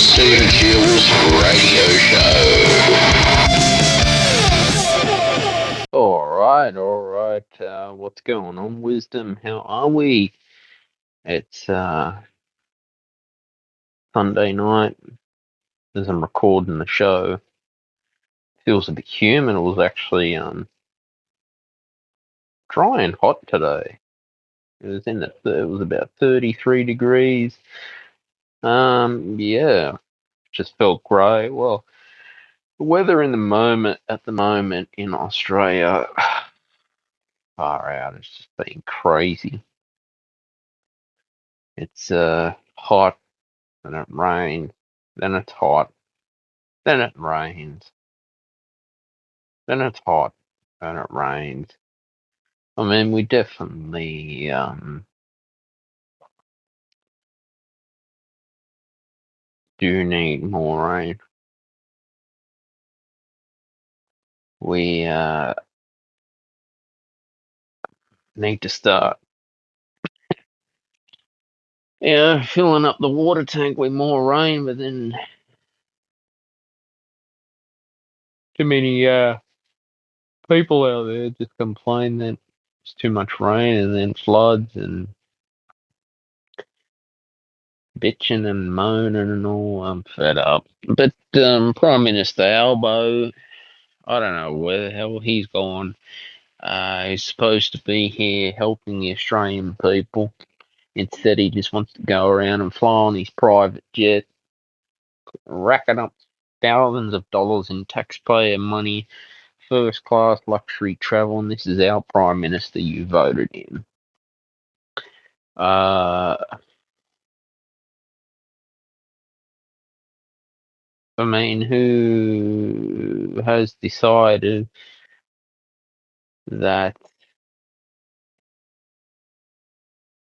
Jill's radio show. All right. What's going on, Wisdom? How are we? It's Sunday night as I'm recording the show. Feels a bit humid. It was actually dry and hot today. It was about 33 degrees. Yeah, just felt great. Well, the weather at the moment in Australia, far out. It's just been crazy. It's hot, then it rains, then it's hot, then it rains, then it's hot, then it rains. I mean, we definitely do need more rain. We need to start, filling up the water tank with more rain, but then too many people out there just complain that it's too much rain and then floods and bitching and moaning and all. I'm fed up. But Prime Minister Albo, I don't know where the hell he's gone. He's supposed to be here helping the Australian people. Instead, he just wants to go around and fly on his private jet, racking up thousands of dollars in taxpayer money, first class luxury travel. And this is our Prime Minister you voted in. I mean, who has decided that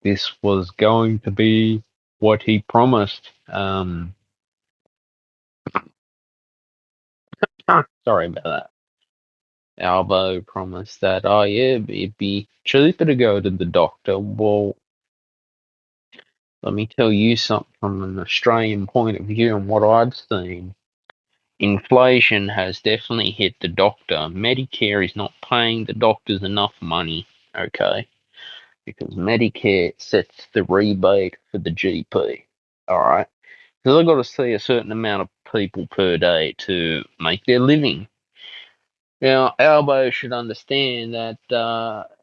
this was going to be what he promised? Sorry about that. Albo promised that, oh yeah, it'd be cheaper to go to the doctor. Well, let me tell you something from an Australian point of view and what I've seen. Inflation has definitely hit the doctor. Medicare is not paying the doctors enough money, okay? Because Medicare sets the rebate for the GP, alright? Because they've got to see a certain amount of people per day to make their living. Now, Albo should understand that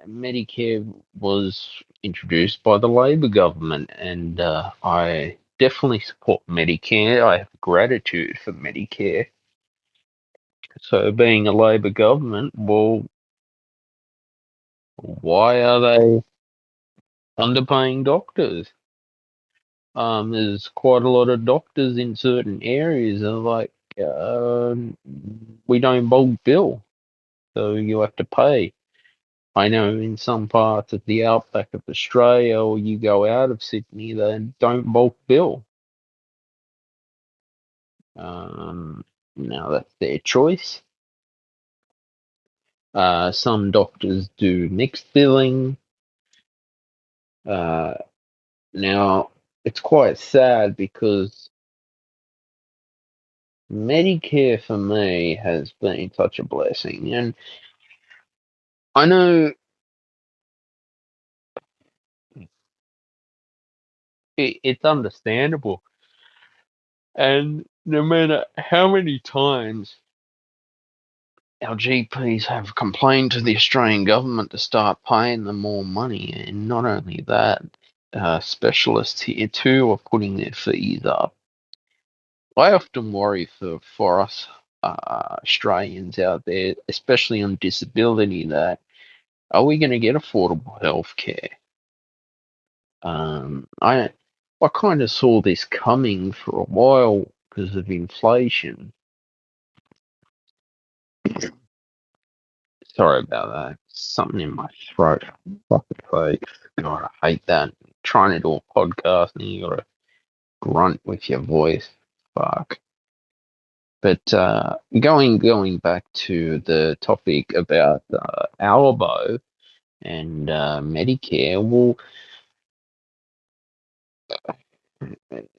Medicare was introduced by the Labor government, and I definitely support Medicare. I have gratitude for Medicare. So, being a Labor government, well, why are they underpaying doctors? There's quite a lot of doctors in certain areas that are like, we don't bulk bill, so you have to pay. I know in some parts of the outback of Australia, or you go out of Sydney, they don't bulk bill. Now that's their choice. Some doctors do mixed billing. Now it's quite sad because Medicare for me has been such a blessing, and I know it's understandable. And no matter how many times our GPs have complained to the Australian government to start paying them more money, and not only that, specialists here too are putting their fees up. I often worry for us Australians out there, especially on disability, that are we going to get affordable health care? I kind of saw this coming for a while because of inflation. Sorry about that. Something in my throat. Fucking face. God, I hate that. Trying to do a podcast and you gotta grunt with your voice. Fuck. But going back to the topic about Albo and Medicare, well,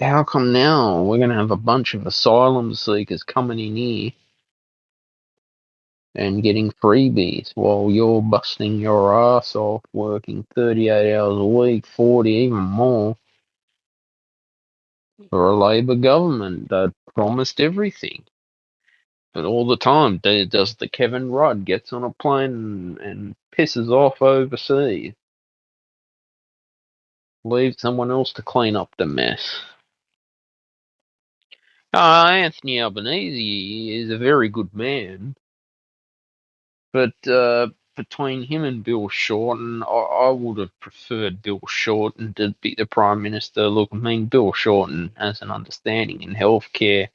How come now we're going to have a bunch of asylum seekers coming in here and getting freebies while you're busting your ass off working 38 hours a week, 40, even more, for a Labor government that promised everything? But all the time, does the Kevin Rudd gets on a plane and pisses off overseas, leaves someone else to clean up the mess. Anthony Albanese is a very good man, but between him and Bill Shorten, I would have preferred Bill Shorten to be the Prime Minister. Look, I mean, Bill Shorten has an understanding in healthcare,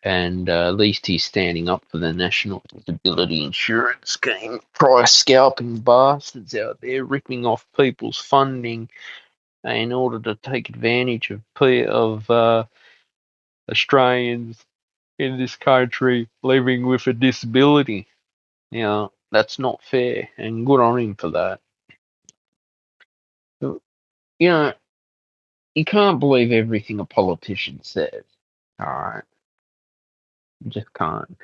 and at least he's standing up for the National Disability Insurance Scheme. Price scalping bastards out there ripping off people's funding in order to take advantage of Australians in this country living with a disability. That's not fair, and good on him for that. You know, you can't believe everything a politician says. All right, you just can't.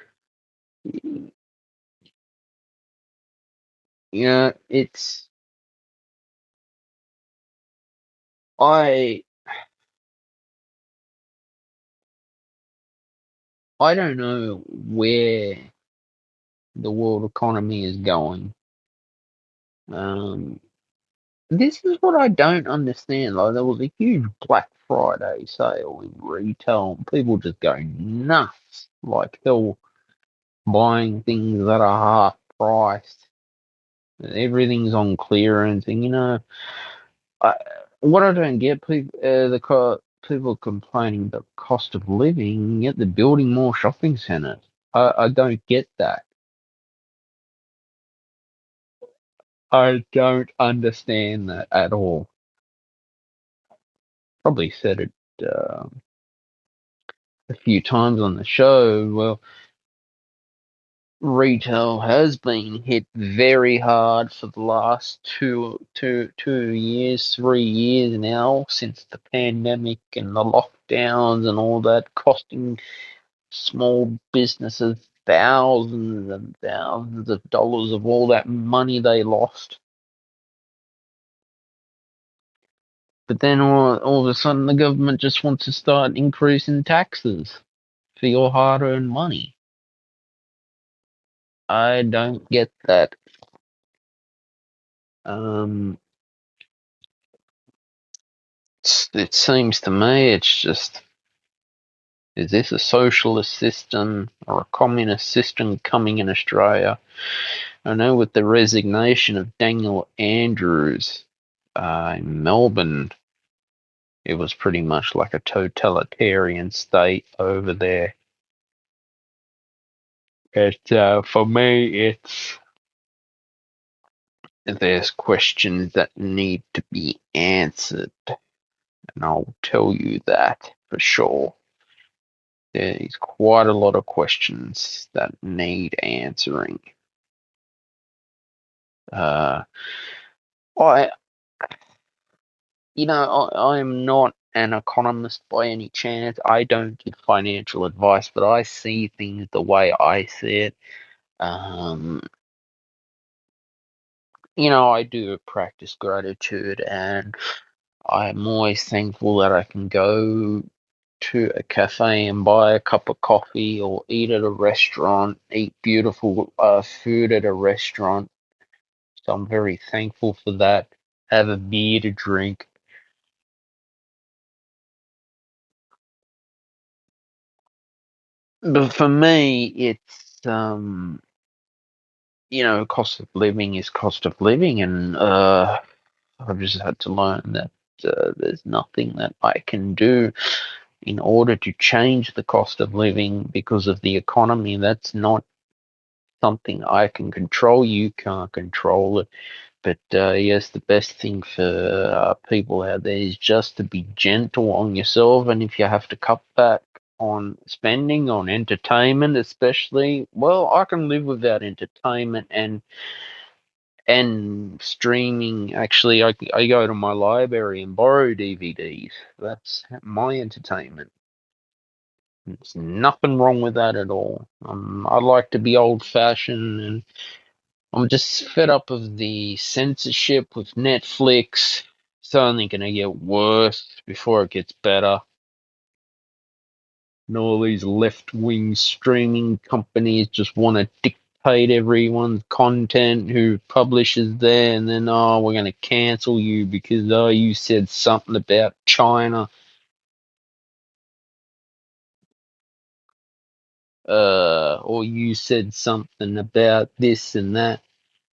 It's I I don't know where the world economy is going. Um, this is what I don't understand. Like, there was a huge Black Friday sale in retail, and people just go nuts like hell, buying things that are half priced. Everything's on clearance, and I, what I don't get, people complaining about cost of living, yet they're building more shopping centres. I don't get that. I don't understand that at all. Probably said it a few times on the show. Well, retail has been hit very hard for the last 2 years, 3 years now, since the pandemic and the lockdowns and all that, costing small businesses thousands and thousands of dollars of all that money they lost. But then all of a sudden, the government just wants to start increasing taxes for your hard-earned money. I don't get that. Um, it seems to me it's just, is this a socialist system or a communist system coming in Australia? I know with the resignation of Daniel Andrews in Melbourne, it was pretty much like a totalitarian state over there. For me, there's questions that need to be answered, and I'll tell you that for sure. There's quite a lot of questions that need answering. Uh, I, I am not an economist by any chance. I don't give financial advice, but I see things the way I see it. Um, I do practice gratitude, and I'm always thankful that I can go to a cafe and buy a cup of coffee or eat at a restaurant, eat beautiful food at a restaurant. So I'm very thankful for that. Have a beer to drink. But for me, it's cost of living is cost of living, and I've just had to learn that there's nothing that I can do in order to change the cost of living because of the economy. That's not something I can control. You can't control it. But yes, the best thing for people out there is just to be gentle on yourself. And if you have to cut back on spending on entertainment, especially, well, I can live without entertainment, and and streaming. Actually, I go to my library and borrow DVDs. That's my entertainment. There's nothing wrong with that at all. I like to be old fashioned, and I'm just fed up of the censorship with Netflix. It's only going to get worse before it gets better. And all these left wing streaming companies just want to dictate everyone's content who publishes there, and then, oh, we're going to cancel you because, oh, you said something about China. Or you said something about this and that.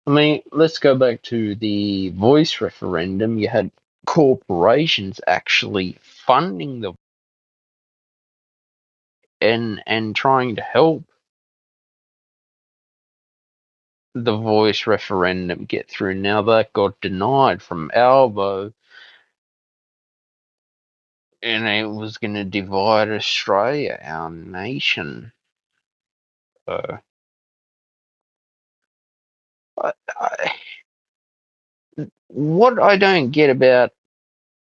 I mean, let's go back to the voice referendum. You had corporations actually funding the and trying to help the voice referendum get through. Now that got denied from Albo, and it was going to divide Australia, our nation. So, I, what I don't get about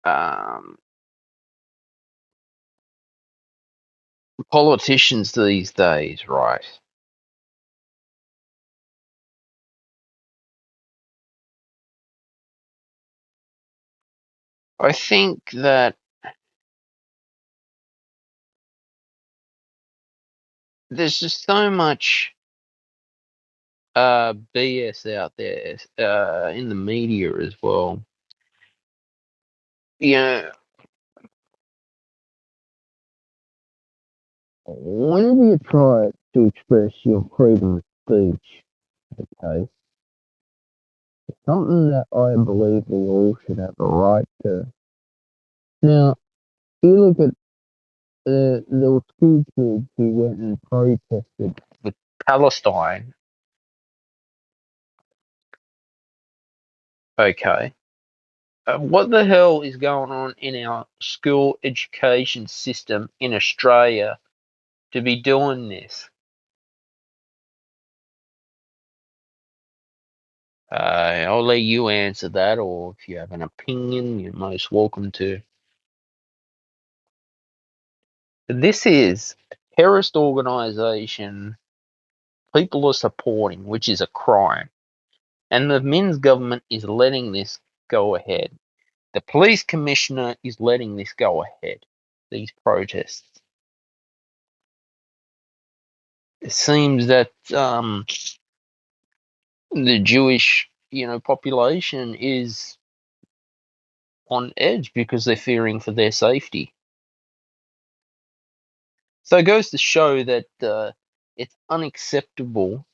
um, politicians these days, right? I think that there's just so much BS out there in the media as well. You know, whenever you try to express your freedom of speech, okay, it's something that I believe we all should have a right to. Now, you look at the school kids who went and protested with Palestine, okay. What the hell is going on in our school education system in Australia to be doing this? I'll let you answer that, or if you have an opinion, you're most welcome to. This is a terrorist organization people are supporting, which is a crime. And the Min's government is letting this go ahead. The police commissioner is letting this go ahead, these protests. It seems that the Jewish, population is on edge because they're fearing for their safety. So it goes to show that it's unacceptable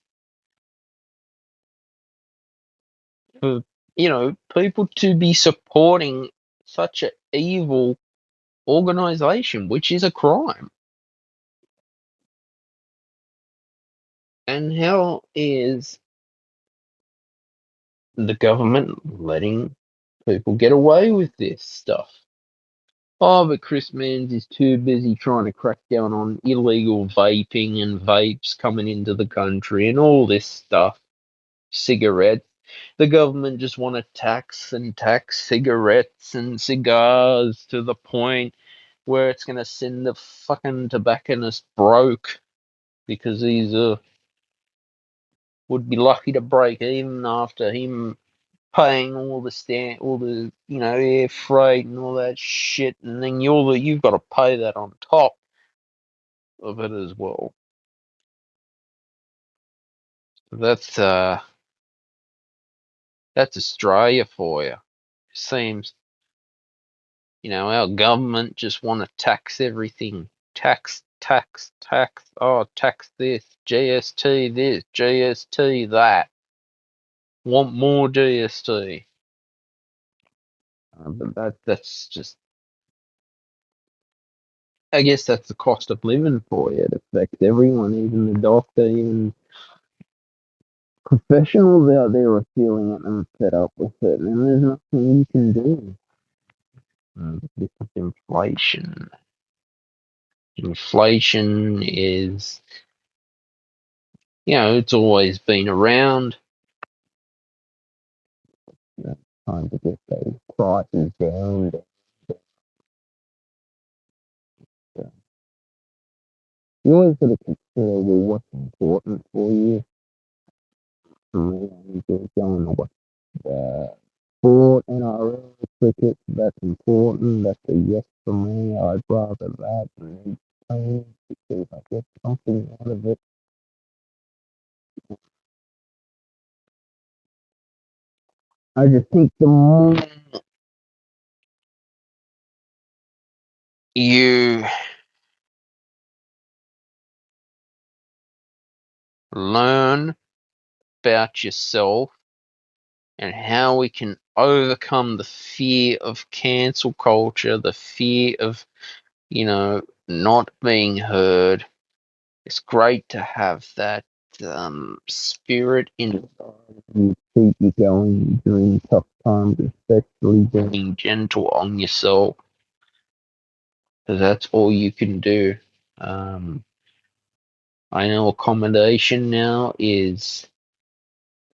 for people to be supporting such an evil organization, which is a crime. And how is the government letting people get away with this stuff? Oh, but Chris Manns is too busy trying to crack down on illegal vaping and vapes coming into the country and all this stuff. Cigarettes. The government just want to tax and tax cigarettes and cigars to the point where it's going to send the fucking tobacconist broke because he's would be lucky to break even after him paying all the air freight and all that shit, and then you've got to pay that on top of it as well. That's that's Australia for you. Seems our government just want to tax everything. Tax, tax, tax. Oh, tax this, GST this, GST that. Want more GST. But that's just, I guess that's the cost of living for you. It affects everyone, even the doctor, even professionals out there are feeling it and fed up with it, and there's nothing you can do. This is inflation. Inflation is, it's always been around. trying to get those prices down. You always got to consider, well, what's important for you. For me, I enjoy going to watch sport, NRL, cricket. That's important. That's a yes for me. I'd rather that than playing because I get something out of it. I just think the more you learn about yourself and how we can overcome the fear of cancel culture, the fear of, not being heard. It's great to have that spirit in you, keep you going during tough times, especially being gentle on yourself, because that's all you can do. Um, I know accommodation now is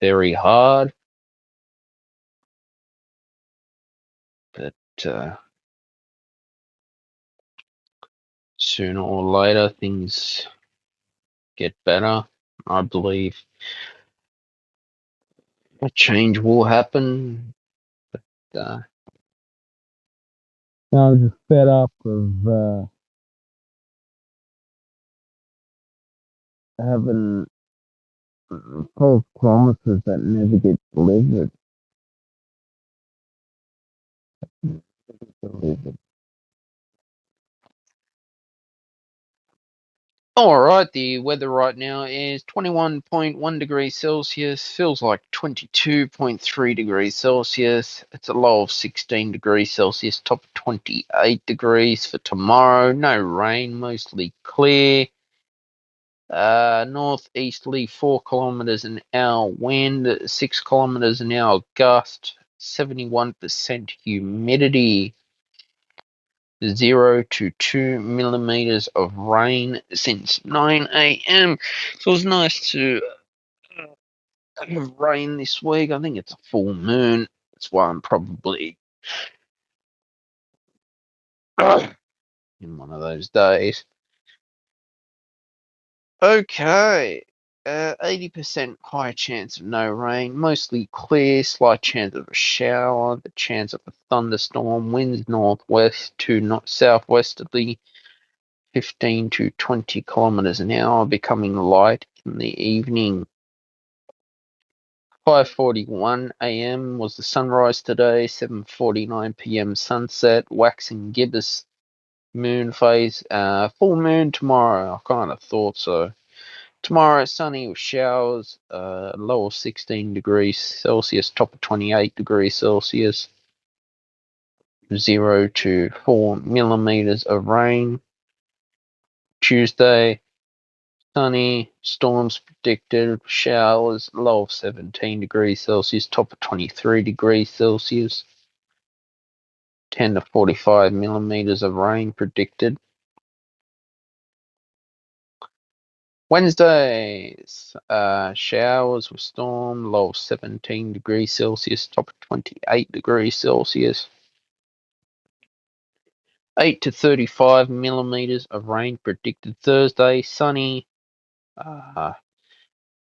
very hard, but sooner or later things get better. I believe a change will happen. Uh, I'm just fed up of having false promises that never get delivered. All right, the weather right now is 21.1 degrees Celsius, feels like 22.3 degrees Celsius. It's a low of 16 degrees Celsius, top of 28 degrees for tomorrow. No rain, mostly clear. Northeasterly 4 kilometers an hour wind, 6 kilometers an hour gust, 71% humidity. 0 to 2 millimeters of rain since 9 a.m. So it's nice to have rain this week. I think it's a full moon. That's why I'm probably in one of those days. Okay. 80% high chance of no rain, mostly clear, slight chance of a shower, the chance of a thunderstorm, winds northwest to not southwesterly, 15 to 20 kilometers an hour, becoming light in the evening. 5:41 a.m. was the sunrise today, 7:49 p.m. sunset, waxing gibbous moon phase, full moon tomorrow. I kind of thought so. Tomorrow, sunny with showers, low of 16 degrees Celsius, top of 28 degrees Celsius, 0 to 4 millimeters of rain. Tuesday, sunny, storms predicted, showers, low of 17 degrees Celsius, top of 23 degrees Celsius, 10 to 45 millimeters of rain predicted. Wednesdays, showers with storm, low of 17 degrees Celsius, top of 28 degrees Celsius. 8 to 35 millimeters of rain predicted Thursday, sunny, uh,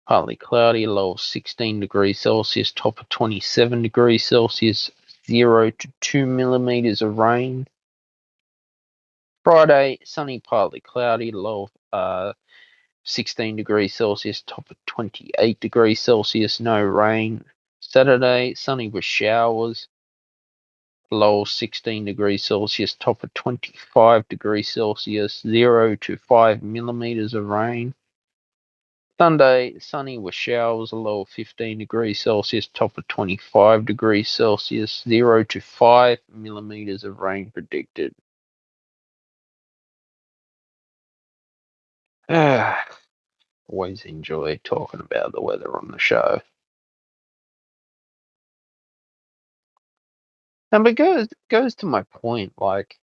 partly cloudy, low of 16 degrees Celsius, top of 27 degrees Celsius, 0 to 2 millimeters of rain. Friday, sunny, partly cloudy, low of 16 degrees Celsius, top of 28 degrees Celsius, no rain. Saturday, sunny with showers, low of 16 degrees Celsius, top of 25 degrees Celsius, 0 to 5 millimeters of rain. Sunday, sunny with showers, a low of 15 degrees Celsius, top of 25 degrees Celsius, 0 to 5 millimeters of rain predicted. Always enjoy talking about the weather on the show. And it goes to my point, like,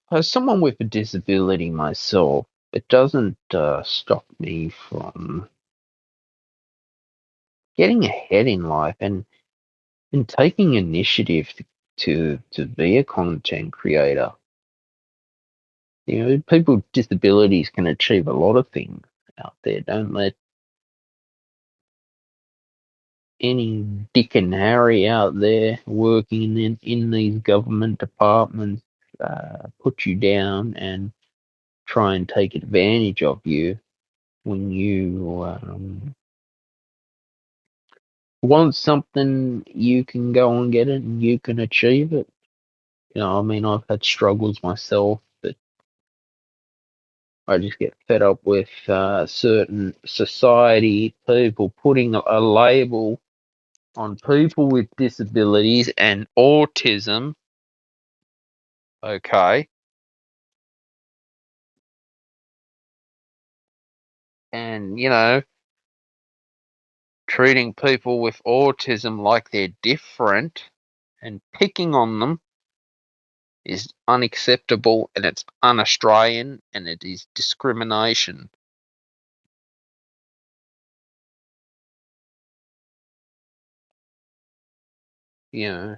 as someone with a disability myself, it doesn't stop me from getting ahead in life and taking initiative to be a content creator. People with disabilities can achieve a lot of things out there. Don't let any Dick and Harry out there working in these government departments put you down and try and take advantage of you when you want something. You can go and get it, and you can achieve it. I mean, I've had struggles myself, but I just get fed up with certain society people putting a label on people with disabilities and autism. Okay. And, treating people with autism like they're different and picking on them is unacceptable, and it's un-Australian, and it is discrimination. You know,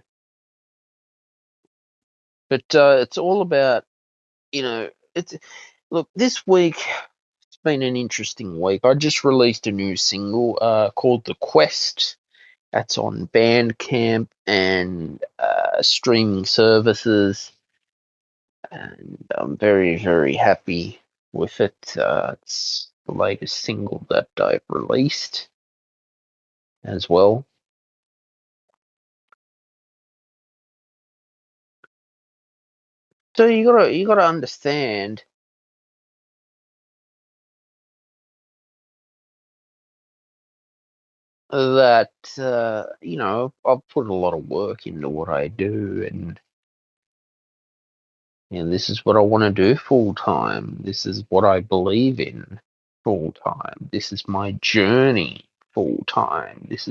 but it's all about, it's look, this week it's been an interesting week. I just released a new single called The Quest. That's on Bandcamp and streaming services, and I'm very, very happy with it. It's the latest single that I've released as well. So you gotta understand that I've put a lot of work into what I do, and this is what I want to do full time. This is what I believe in full time. This is my journey full time. This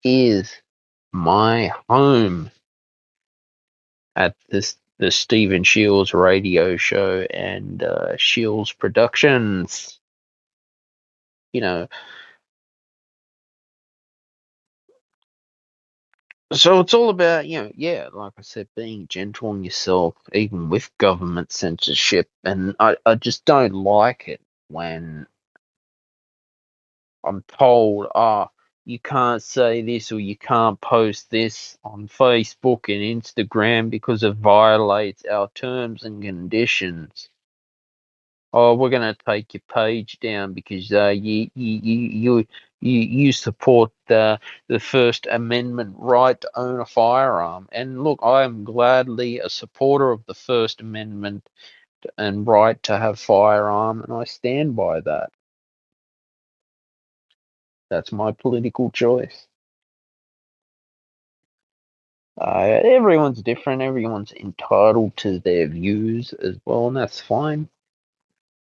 is my home at the Stephen Shields radio show and Shields Productions. You know, so it's all about, yeah, like I said, being gentle on yourself, even with government censorship. And I just don't like it when I'm told, you can't say this or you can't post this on Facebook and Instagram because it violates our terms and conditions. Oh, we're going to take your page down because you support the First Amendment right to own a firearm. And look, I am gladly a supporter of the First Amendment and right to have firearm, and I stand by that. That's my political choice. Everyone's different. Everyone's entitled to their views as well, and that's fine.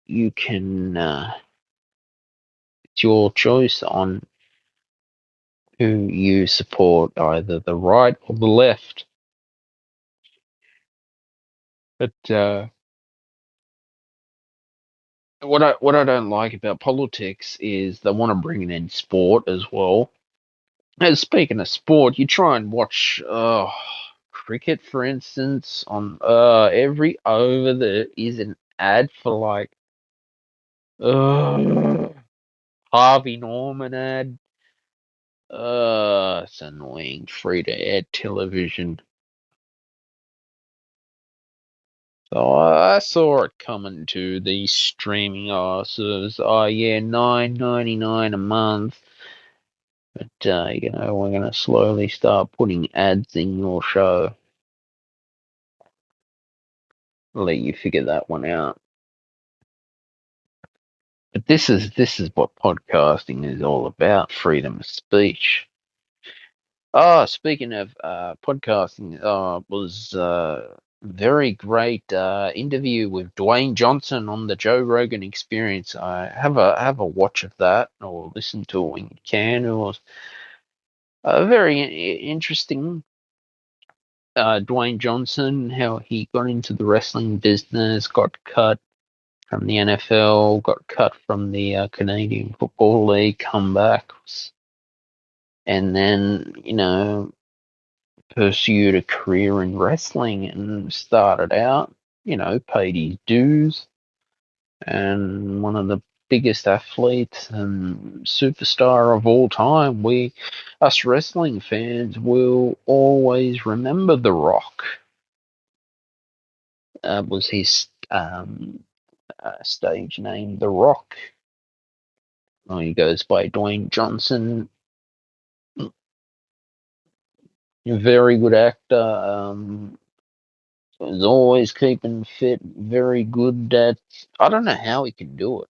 You can. It's your choice on who you support, either the right or the left. But what I don't like about politics is they want to bring it in sport as well. And speaking of sport, you try and watch cricket, for instance, on every over there is an ad for like Harvey Norman ad. It's annoying. Free to air television. So I saw it coming to these streaming services. Oh yeah, $9.99 a month. But we're gonna slowly start putting ads in your show. I'll let you figure that one out. But this is what podcasting is all about: freedom of speech. Oh, speaking of podcasting, was very great interview with Dwayne Johnson on the Joe Rogan Experience. I have a watch of that or listen to it when you can. It was very interesting. Dwayne Johnson, how he got into the wrestling business, got cut, from the NFL, got cut from the Canadian Football League, come back, and then, pursued a career in wrestling and started out, paid his dues, and one of the biggest athletes and superstar of all time. Us wrestling fans, will always remember The Rock. Was his stage name, The Rock. Well, he goes by Dwayne Johnson. Very good actor. Is always keeping fit. Very good at. I don't know how he can do it,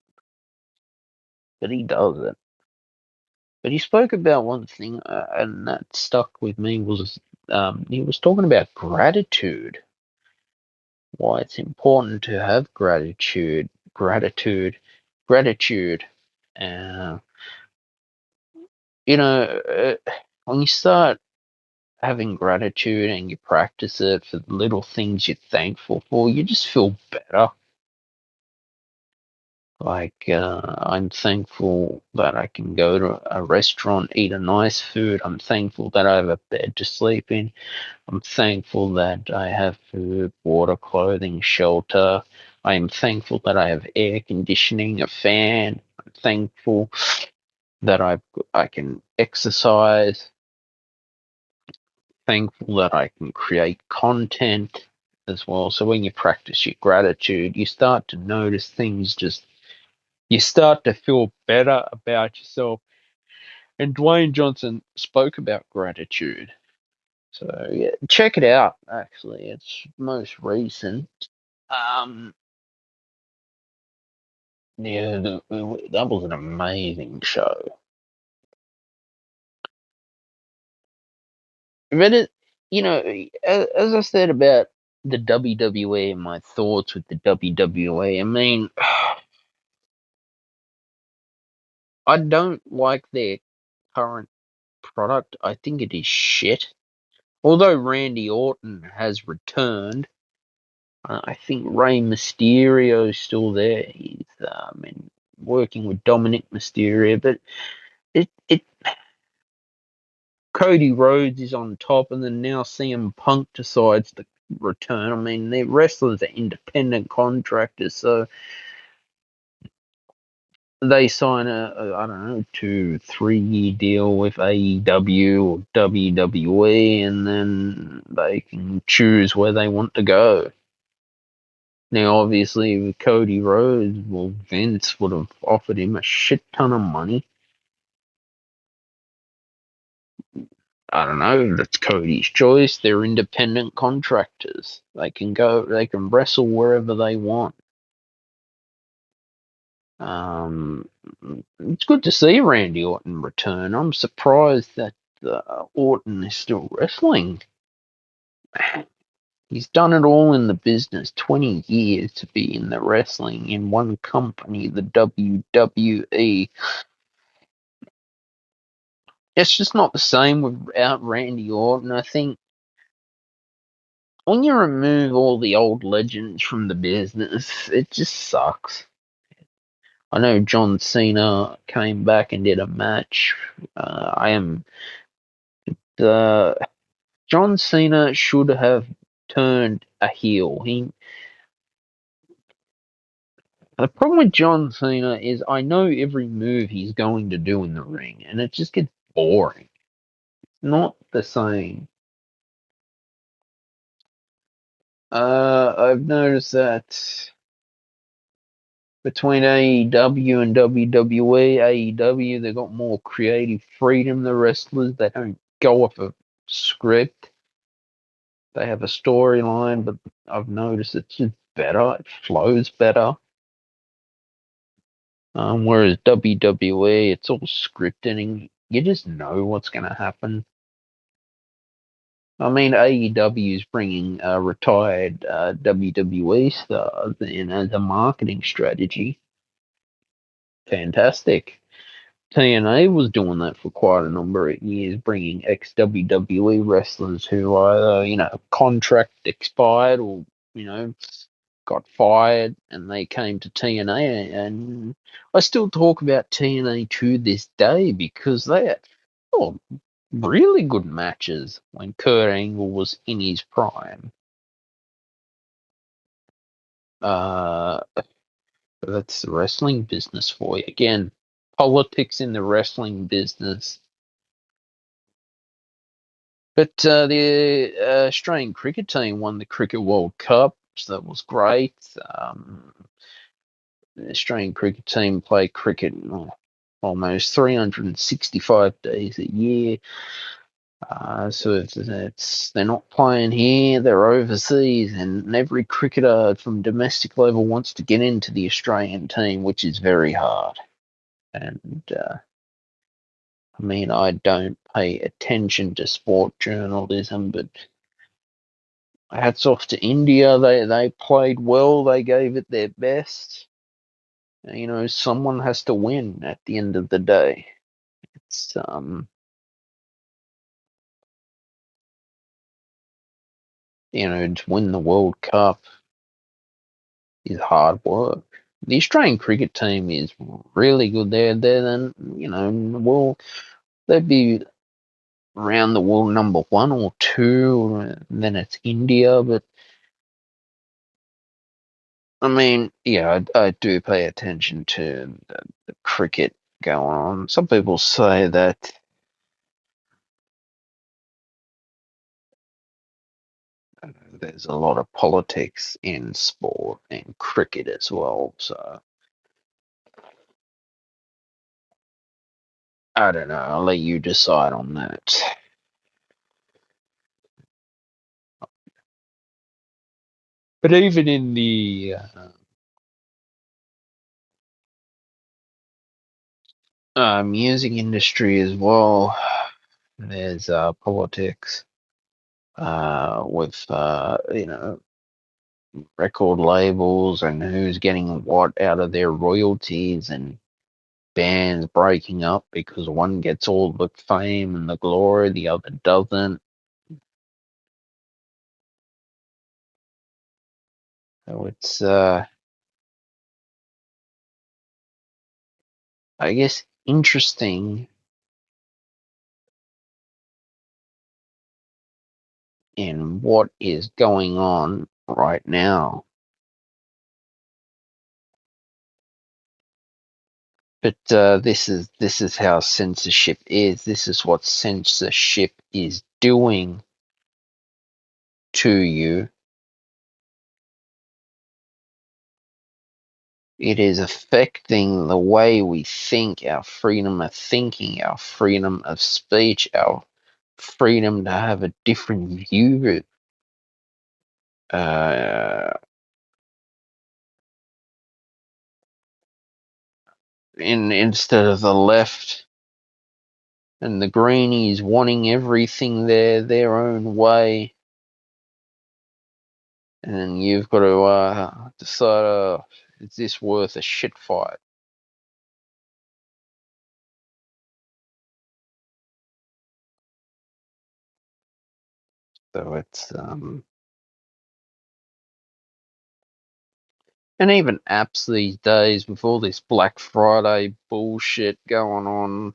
but he does it. But he spoke about one thing, and that stuck with me, was he was talking about gratitude. Why it's important to have gratitude. Uh, when you start having gratitude and you practice it for the little things you're thankful for, you just feel better. Like, I'm thankful that I can go to a restaurant, eat a nice food. I'm thankful that I have a bed to sleep in. I'm thankful that I have food, water, clothing, shelter. I am thankful that I have air conditioning, a fan. I'm thankful that I can exercise. Thankful that I can create content as well. So when you practice your gratitude, you start to notice things, you start to feel better about yourself. And Dwayne Johnson spoke about gratitude. So yeah, check it out. Actually, it's most recent. Um, yeah, that was an amazing show. But as I said about the WWE and my thoughts with the WWE, I mean, I don't like their current product. I think it is shit. Although Randy Orton has returned, I think Rey Mysterio is still there. He's working with Dominic Mysterio, but it Cody Rhodes is on top, and then now CM Punk decides to return. I mean, their wrestlers are independent contractors, so they sign a I don't know, 2-3 year deal with AEW or WWE, and then they can choose where they want to go. Now, obviously, with Cody Rhodes, well, Vince would have offered him a shit ton of money. I don't know. That's Cody's choice. They're independent contractors. They can wrestle wherever they want. Um, it's good to see Randy Orton return. I'm surprised that Orton is still wrestling. He's done it all in the business. 20 years to be in the wrestling in one company, the WWE. It's just not the same without Randy Orton. I think when you remove all the old legends from the business, it just sucks. I know John Cena came back and did a match. I am the John Cena should have turned a heel. The problem with John Cena is I know every move he's going to do in the ring, and it just gets boring. Not the same. I've noticed that between AEW and WWE, AEW, they got more creative freedom. The wrestlers, they don't go off a script. They have a storyline, but I've noticed it's just better. It flows better. Whereas WWE, it's all scripted and you just know what's going to happen. I mean, AEW is bringing retired WWE stars in as a marketing strategy. Fantastic. TNA was doing that for quite a number of years, bringing ex-WWE wrestlers who either, contract expired or, you know, got fired and they came to TNA, and I still talk about TNA to this day because they had really good matches when Kurt Angle was in his prime. Uh, that's the wrestling business for you. Again, politics in the wrestling business. But the Australian cricket team won the Cricket World Cup, so that was great. The Australian cricket team play cricket almost 365 days a year. So they're not playing here, they're overseas, and every cricketer from domestic level wants to get into the Australian team, which is very hard. And I mean, I don't pay attention to sport journalism, but hats off to India. They played well. They gave it their best. You know, someone has to win at the end of the day. It's you know, to win the World Cup is hard work. The Australian cricket team is really good. They're then you know, well, they'd be around the world number one or two. And then it's India, but I mean, yeah, I do pay attention to the cricket going on. Some people say that there's a lot of politics in sport and cricket as well. So I don't know. I'll let you decide on that. But even in the music industry as well, there's politics with you know, record labels and who's getting what out of their royalties, and bands breaking up because one gets all the fame and the glory, the other doesn't. So it's I guess interesting in what is going on right now. But this is how censorship is. This is what censorship is doing to you. It is affecting the way we think, our freedom of thinking, our freedom of speech, our freedom to have a different view. Uh, instead of the left and the greenies wanting everything their own way, and then you've got to decide, is this worth a shit fight? So it's and even apps these days with all this Black Friday bullshit going on,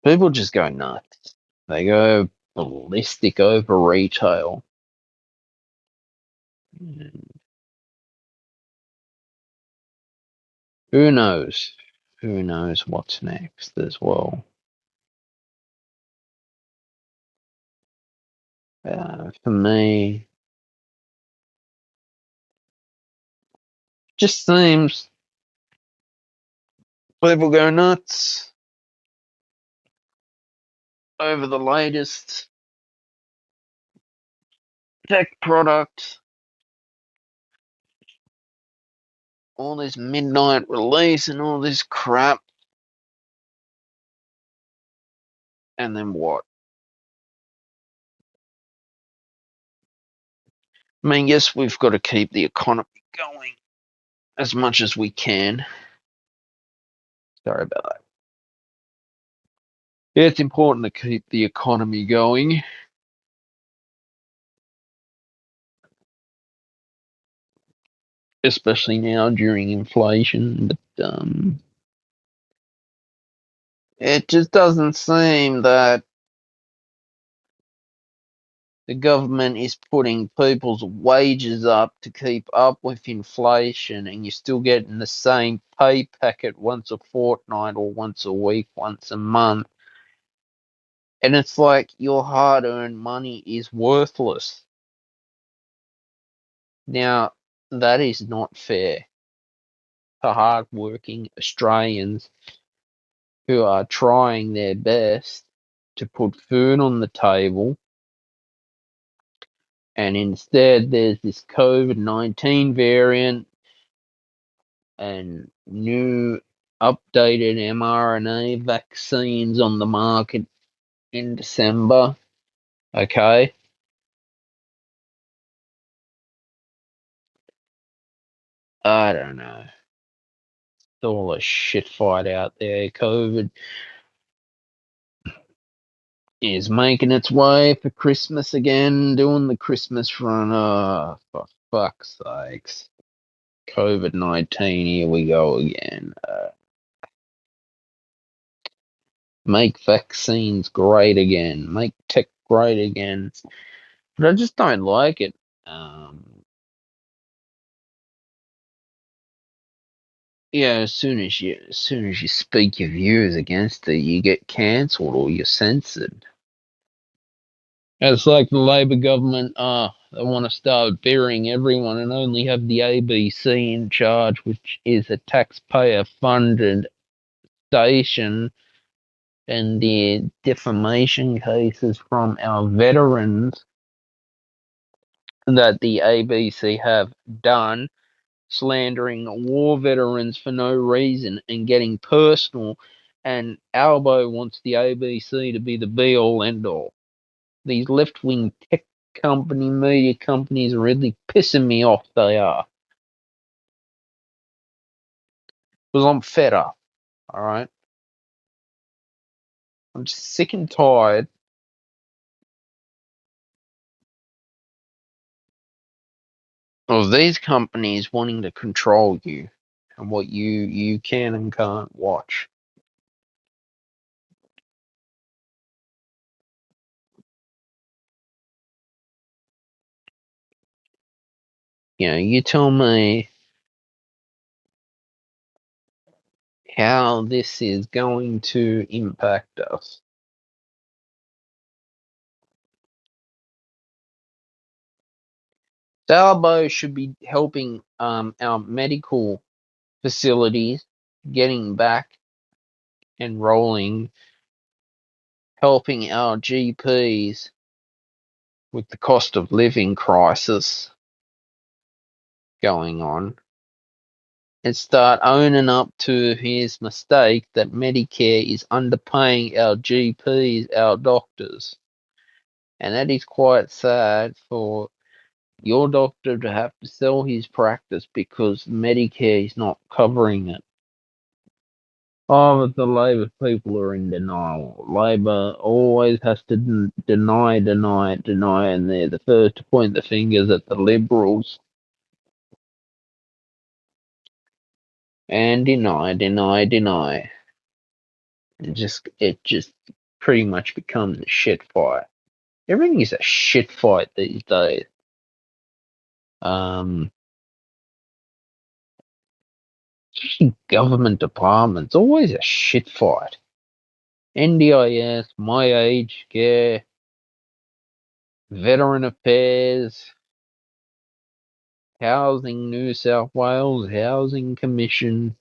people just go nuts. They go ballistic over retail. Who knows? Who knows what's next as well? For me, just seems people go nuts over the latest tech product, all this midnight release and all this crap, and then what? I mean, yes, we've got to keep the economy going as much as we can. Sorry about that. Yeah, it's important to keep the economy going. especially now during inflation. But it just doesn't seem that the government is putting people's wages up to keep up with inflation, and you're still getting the same pay packet once a fortnight or once a week, once a month. And it's like your hard earned money is worthless. Now, that is not fair to hard-working Australians who are trying their best to put food on the table, and instead there's this COVID-19 variant and new updated mRNA vaccines on the market in December. Okay. I don't know. It's all a shit fight out there. COVID is making its way for Christmas again, doing the Christmas run. Oh, for fuck's sakes. COVID-19, here we go again. Make vaccines great again. Make tech great again. But I just don't like it. Yeah, as soon as you speak your views against it, you get cancelled or you're censored. It's like the Labor government, they want to start burying everyone and only have the ABC in charge, which is a taxpayer-funded station, and the defamation cases from our veterans that the ABC have done, slandering war veterans for no reason and getting personal. And Albo wants the ABC to be the be all end all. These left wing tech media companies are really pissing me off, they are. Because I'm fed up, alright? I'm just sick and tired of these companies wanting to control you and what you can and can't watch. You tell me how this is going to impact us. Salbo should be helping our medical facilities getting back and rolling, helping our GPs with the cost of living crisis going on, and start owning up to his mistake that Medicare is underpaying our GPs, our doctors. And that is quite sad for your doctor to have to sell his practice because Medicare is not covering it. Oh, but the Labor people are in denial. Labor always has to deny, deny, deny, and they're the first to point the fingers at the Liberals and deny, deny, deny. It just pretty much becomes a shit fight. Everything is a shit fight these days. Um, Especially government departments, always a shit fight. NDIS, my age care, veteran affairs, housing, New South Wales Housing Commission.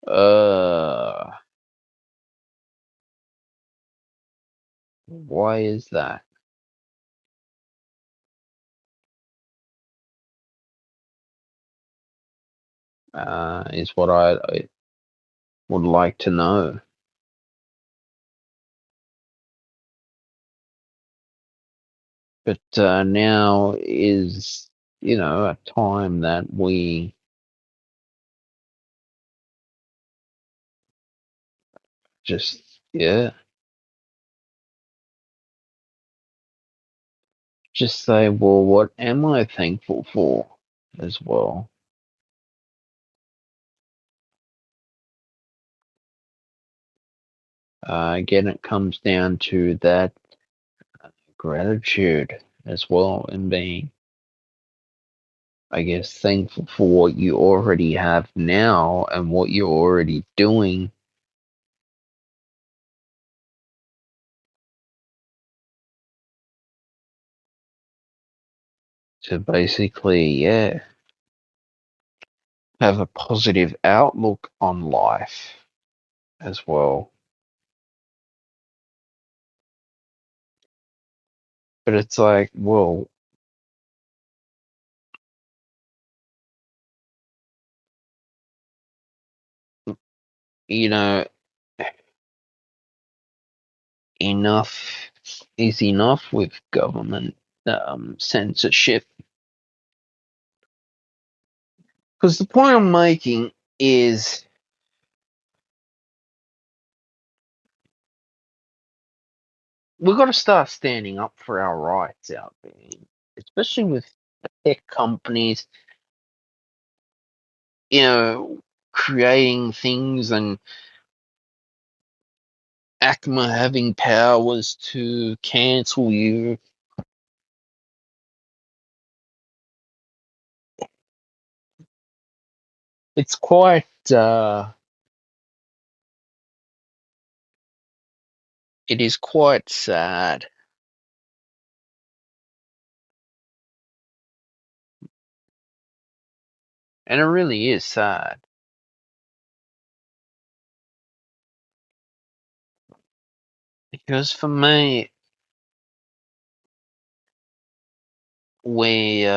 Uh, why is that? Is what I would like to know. But now is, a time that we just, yeah, just say, well, what am I thankful for? as well. Again, it comes down to that gratitude as well, and being, I guess, thankful for what you already have now and what you're already doing to basically, yeah, have a positive outlook on life as well. But it's like, well, you know, enough is enough with government censorship. Because the point I'm making is we've got to start standing up for our rights out there, especially with tech companies, creating things and ACMA having powers to cancel you. It's quite, it is quite sad. And it really is sad. Because for me, we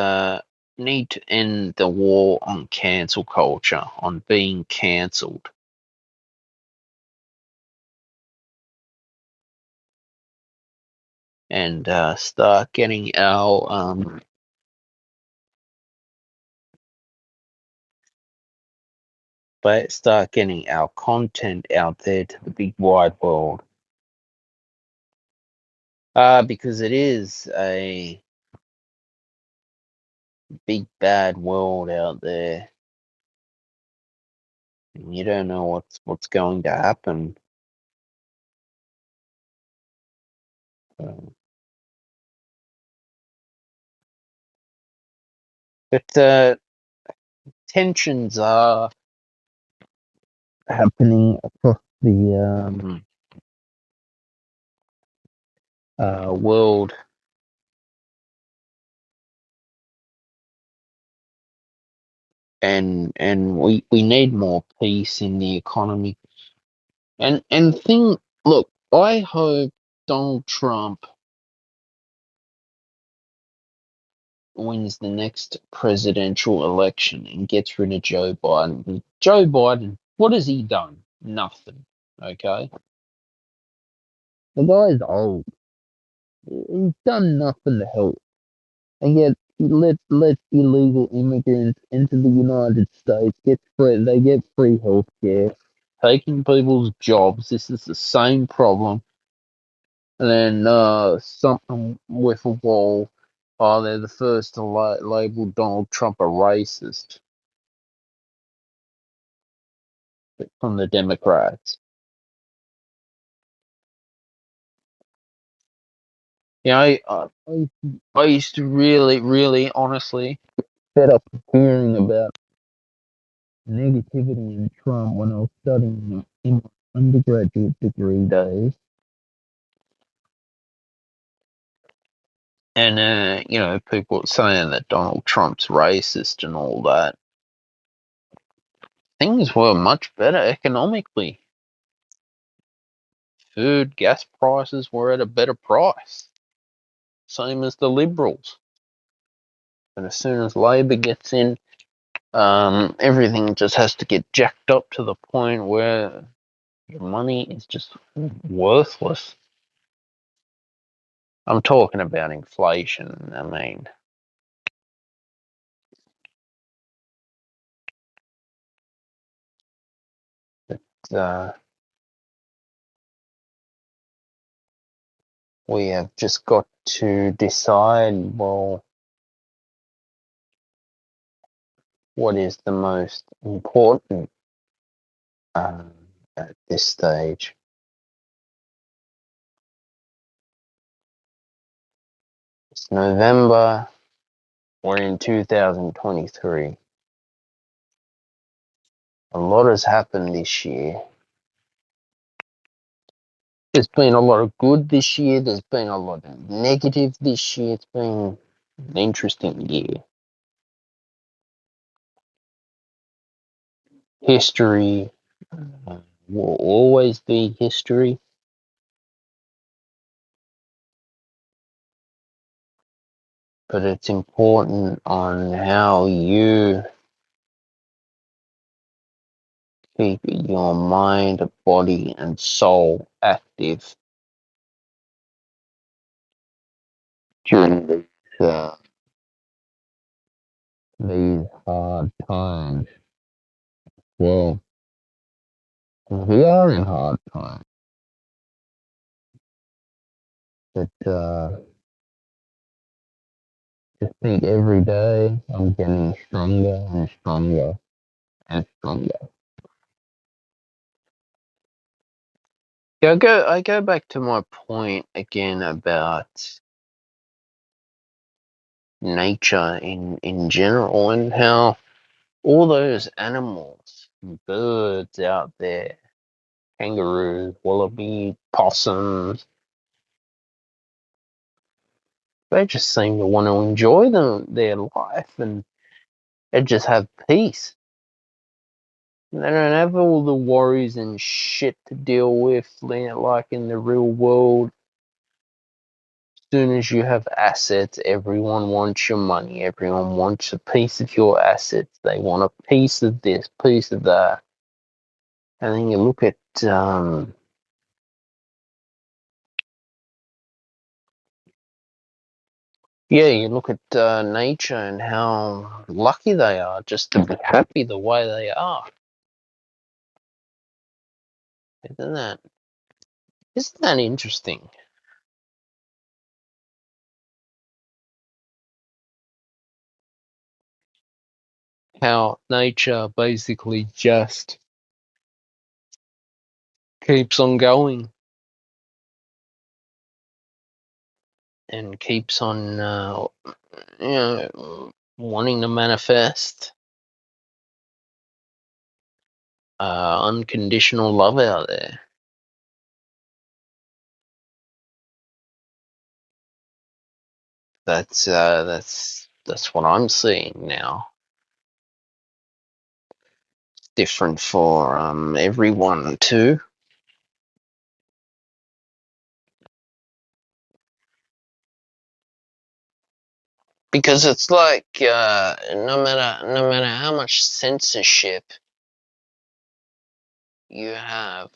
need to end the war on cancel culture, on being cancelled, and start getting our content out there to the big wide world. Because it is a big bad world out there. And you don't know what's going to happen. Um, but tensions are happening across the world, and we need more peace in the economy. And look, I hope Donald Trump wins the next presidential election and gets rid of Joe Biden. Joe Biden, what has he done? Nothing. Okay, the guy's old. He's done nothing to help, and yet he let illegal immigrants into the United States they get free health care, taking people's jobs. This is the same problem. And then something with a wall. Oh, they're the first to label Donald Trump a racist from the Democrats. You know, I used to really, really, honestly fed up with hearing about negativity in Trump when I was studying in my undergraduate degree days. And, people saying that Donald Trump's racist and all that. Things were much better economically. Food, gas prices were at a better price. Same as the Liberals. But as soon as Labor gets in, everything just has to get jacked up to the point where your money is just worthless. I'm talking about inflation. I mean, uh, we have just got to decide, well, what is the most important at this stage. It's November. We're in 2023. A lot has happened this year. There's been a lot of good this year. There's been a lot of negative this year. It's been an interesting year. History will always be history, but it's important on how you keep your mind, body, and soul active during these hard times. Well, we are in hard times, but just think every day I'm getting stronger and stronger and stronger. Yeah, I go back to my point again about nature in general and how all those animals, birds out there, kangaroos, wallabies, possums, they just seem to want to enjoy their life and they just have peace. They don't have all the worries and shit to deal with like in the real world. As soon as you have assets, everyone wants your money. Everyone wants a piece of your assets. They want a piece of this, piece of that. And then you look at you look at nature and how lucky they are just to be happy the way they are. Isn't that isn't that interesting? How nature basically just keeps on going and keeps on, wanting to manifest unconditional love out there. That's what I'm seeing now. It's different for everyone too, because it's like no matter how much censorship you have,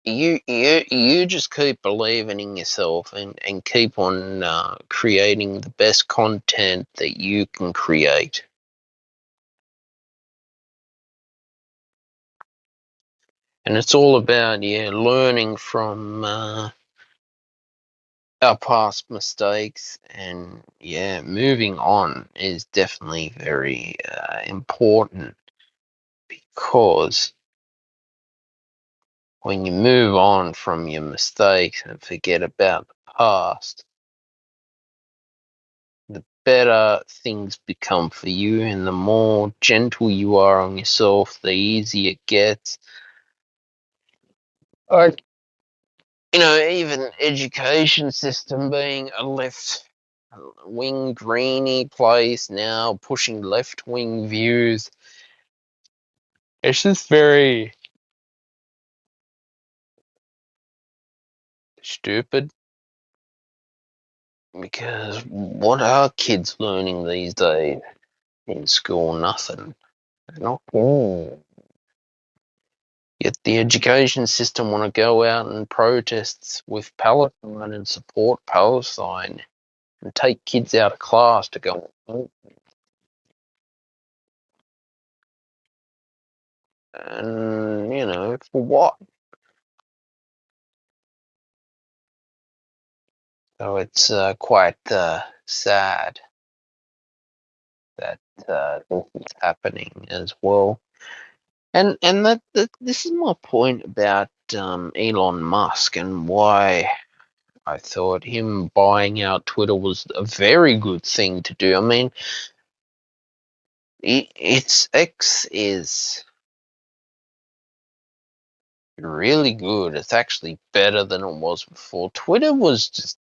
you just keep believing in yourself and keep on creating the best content that you can create. And it's all about learning from our past mistakes and moving on is definitely very important, because when you move on from your mistakes and forget about the past, the better things become for you and the more gentle you are on yourself, the easier it gets. I, even education system being a left wing greeny place now, pushing left wing views. It's just very stupid, because what are kids learning these days in school? Nothing. They're not good. Yet the education system want to go out and protests with Palestine and support Palestine and take kids out of class to go. And for what? So it's quite sad. that this is happening as well. And that this is my point about Elon Musk and why I thought him buying out Twitter was a very good thing to do. I mean, its X is really good. It's actually better than it was before. Twitter was just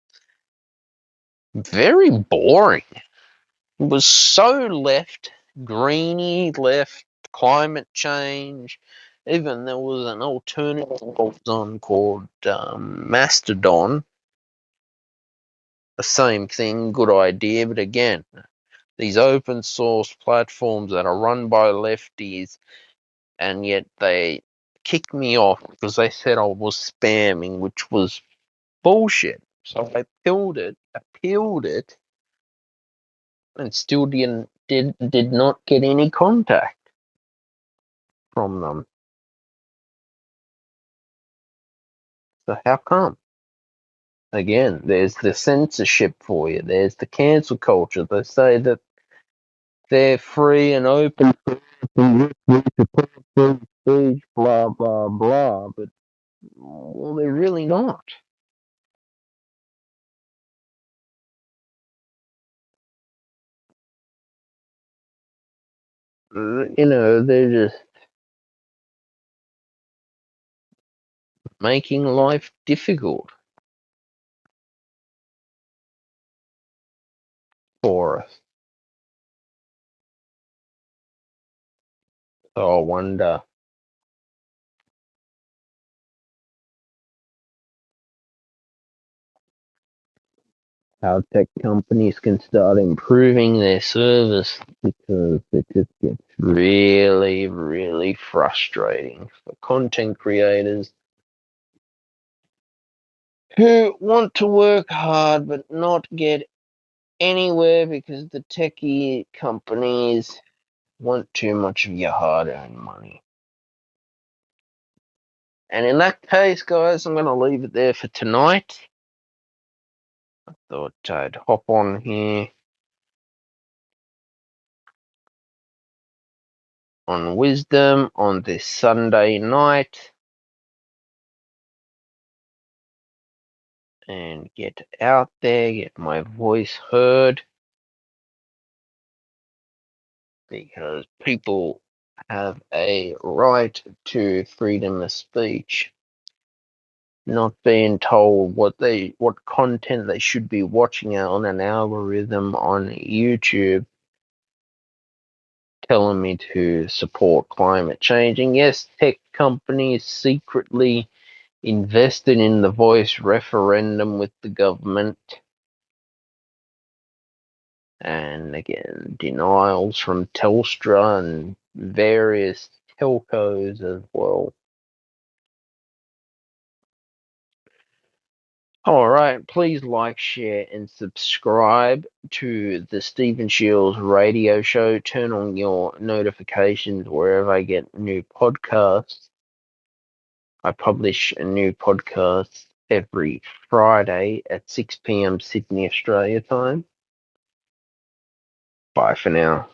very boring. It was so left, greeny left, climate change. Even there was an alternative on called Mastodon. The same thing, good idea, but again, these open source platforms that are run by lefties, and yet they kicked me off because they said I was spamming, which was bullshit. So I appealed it, and still did not get any contact from them. So how come? Again, there's the censorship for you. There's the cancel culture. They say that they're free and open to support free speech, blah blah blah. But well, they're really not. They're just making life difficult for us. So I wonder how tech companies can start improving their service, because it just gets really, really frustrating for content creators who want to work hard but not get anywhere because the techie companies want too much of your hard-earned money. And in that case, guys, I'm going to leave it there for tonight. I thought I'd hop on here on Wisdom on this Sunday night and get out there, get my voice heard, because people have a right to freedom of speech, not being told what content they should be watching on an algorithm on YouTube telling me to support climate change. And yes, tech companies secretly invested in the voice referendum with the government. And again, denials from Telstra and various telcos as well. Alright, please like, share, and subscribe to the Stephen Shields radio show. Turn on your notifications wherever I get new podcasts. I publish a new podcast every Friday at 6 p.m. Sydney, Australia time. Bye for now.